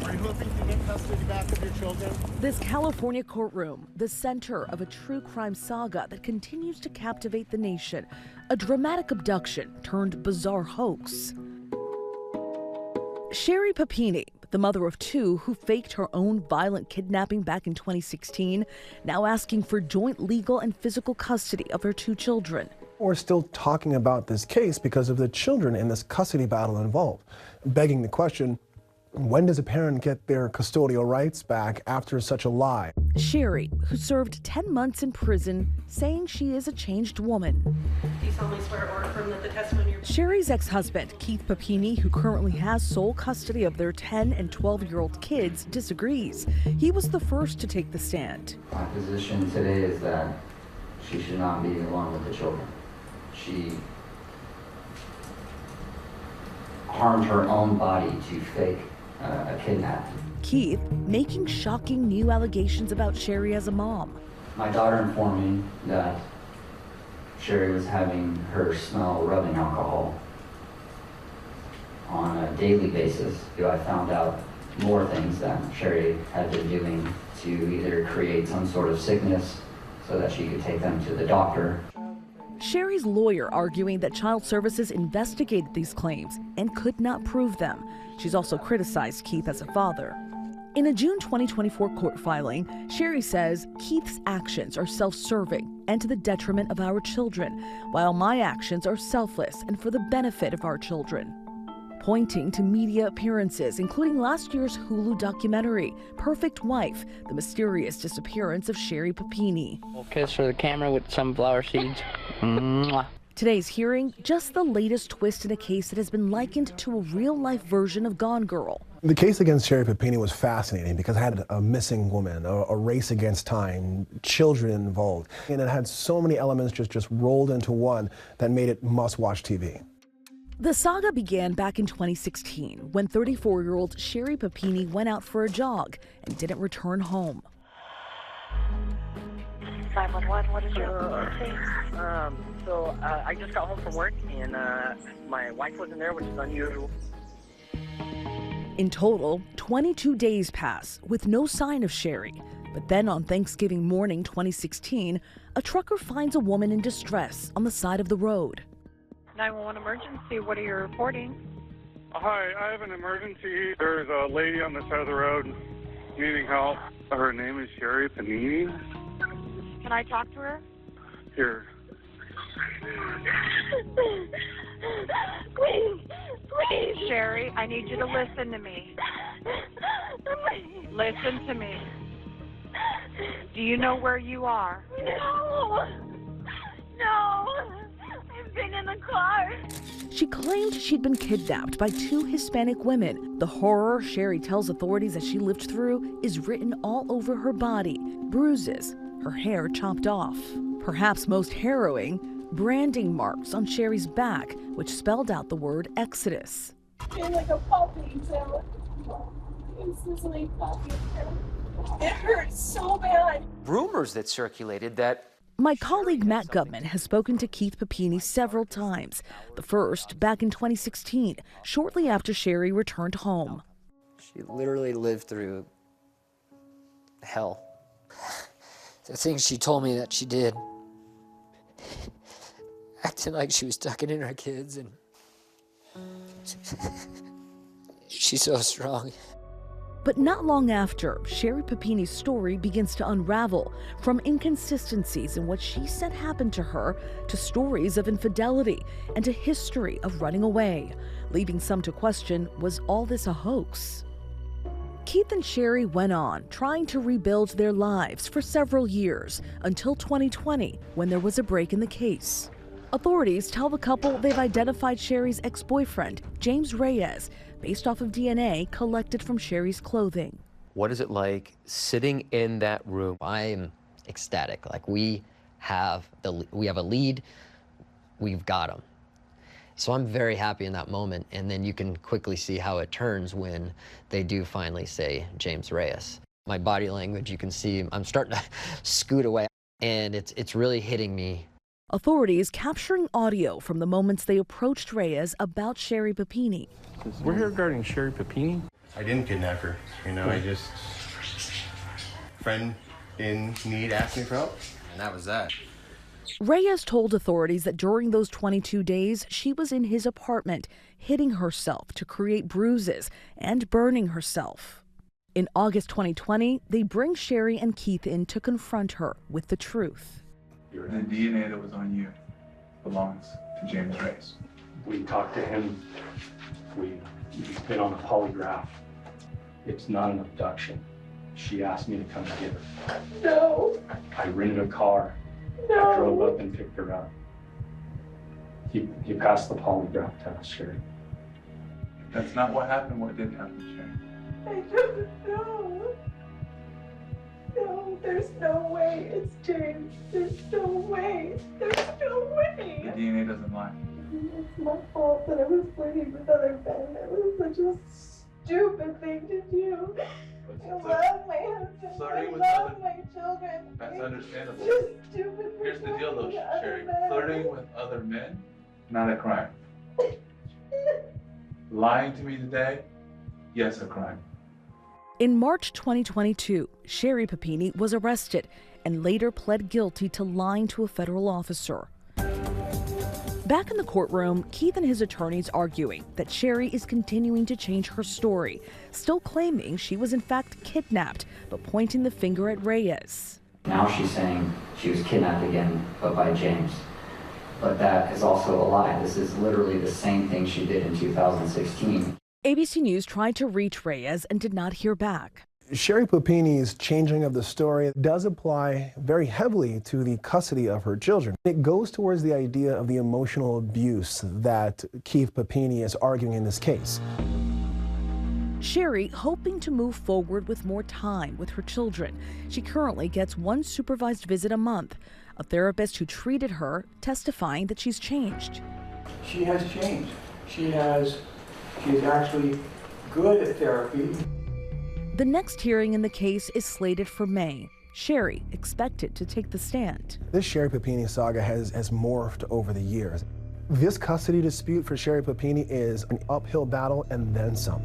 Are you hoping to get custody back of your children? This California courtroom, the center of a true crime saga that continues to captivate the nation. A dramatic abduction turned bizarre hoax. Sherri Papini, the mother of two who faked her own violent kidnapping back in 2016, now asking for joint legal and physical custody of her two children. We're still talking about this case because of the children in this custody battle involved, begging the question, when does a parent get their custodial rights back after such a lie? Sherri, who served 10 months in prison, saying she is a changed woman. Do you solemnly swear or affirm that the testimony you're... Sherri's ex-husband, Keith Papini, who currently has sole custody of their 10 and 12-year-old kids, disagrees. He was the first to take the stand. My position today is that she should not be alone with the children. She harmed her own body to fake a kidnapping. Keith making shocking new allegations about Sherri as a mom. My daughter informed me that Sherri was having her smell rubbing alcohol on a daily basis. I found out more things that Sherri had been doing to either create some sort of sickness so that she could take them to the doctor. Sherri's lawyer arguing that Child Services investigated these claims and could not prove them. She's also criticized Keith as a father. In a June 2024 court filing, Sherri says Keith's actions are self-serving and to the detriment of our children, while my actions are selfless and for the benefit of our children. Pointing to media appearances, including last year's Hulu documentary, Perfect Wife, the mysterious disappearance of Sherri Papini. Kiss for the camera with sunflower seeds. Mwah. Today's hearing, just the latest twist in a case that has been likened to a real-life version of Gone Girl. The case against Sherri Papini was fascinating because it had a missing woman, a race against time, children involved, and it had so many elements just rolled into one that made it must-watch TV. The saga began back in 2016 when 34-year-old Sherri Papini went out for a jog and didn't return home. 911, what is your emergency? I just got home from work and my wife wasn't there, which is unusual. In total, 22 days pass with no sign of Sherri. But then on Thanksgiving morning 2016, a trucker finds a woman in distress on the side of the road. 911 emergency, what are you reporting? Hi, I have an emergency. There's a lady on the side of the road needing help. Her name is Sherri Papini. Can I talk to her? Here. Please, Sherri, I need you to listen to me. Listen to me. Do you know where you are? No. I've been in the car. She claimed she'd been kidnapped by two Hispanic women. The horror Sherri tells authorities that she lived through is written all over her body. Bruises, her hair chopped off. Perhaps most harrowing, branding marks on Sherri's back, which spelled out the word Exodus. It's like a puppy, so it's just like puppy. It hurts so bad. Rumors that circulated that my colleague Matt Gutman has spoken to Keith Papini several times. The first back in 2016, shortly after Sherri returned home. She literally lived through hell. the things she told me that she did, acting like she was tucking in her kids, and she's so strong. But not long after, Sherri Papini's story begins to unravel, from inconsistencies in what she said happened to her to stories of infidelity and a history of running away, leaving some to question, was all this a hoax? Keith and Sherri went on trying to rebuild their lives for several years until 2020, when there was a break in the case. Authorities tell the couple they've identified Sherri's ex-boyfriend, James Reyes, based off of DNA collected from Sherri's clothing. What is it like sitting in that room? I am ecstatic. Like, we have a lead, we've got him. So I'm very happy in that moment, and then you can quickly see how it turns when they do finally say James Reyes. My body language, you can see I'm starting to scoot away, and it's really hitting me. Authorities capturing audio from the moments they approached Reyes about Sherri Papini. We're here regarding Sherri Papini. I didn't kidnap her. You know, I just, friend in need asked me for help, and that was that. Reyes told authorities that during those 22 days, she was in his apartment, hitting herself to create bruises and burning herself. In August 2020, they bring Sherri and Keith in to confront her with the truth. The DNA that was on you belongs to James Reyes. We talked to him. We've been on a polygraph. It's not an abduction. She asked me to come get her. No. I rented a car. No. I drove up and picked her up. He passed the polygraph test, Sherri. That's not what happened. What did happen, Sherri? I don't know. No, there's no way it's James. There's no way. There's no way. The DNA doesn't lie. It's my fault that I was flirting with other men. It was such a stupid thing to do. I love my husband. I love my children. That's understandable. Just stupid. Here's the deal, though, flirting with other Sherri. men. Flirting with other men, not a crime. Lying to me today, yes, a crime. In March 2022, Sherri Papini was arrested and later pled guilty to lying to a federal officer. Back in the courtroom, Keith and his attorneys arguing that Sherri is continuing to change her story, still claiming she was in fact kidnapped, but pointing the finger at Reyes. Now she's saying she was kidnapped again, but by James. But that is also a lie. This is literally the same thing she did in 2016. ABC News tried to reach Reyes and did not hear back. Sherri Papini's changing of the story does apply very heavily to the custody of her children. It goes towards the idea of the emotional abuse that Keith Papini is arguing in this case. Sherri hoping to move forward with more time with her children. She currently gets one supervised visit a month. A therapist who treated her testifying that she's changed. She has changed. She is actually good at therapy. The next hearing in the case is slated for May. Sherri expected to take the stand. This Sherri Papini saga has morphed over the years. This custody dispute for Sherri Papini is an uphill battle and then some.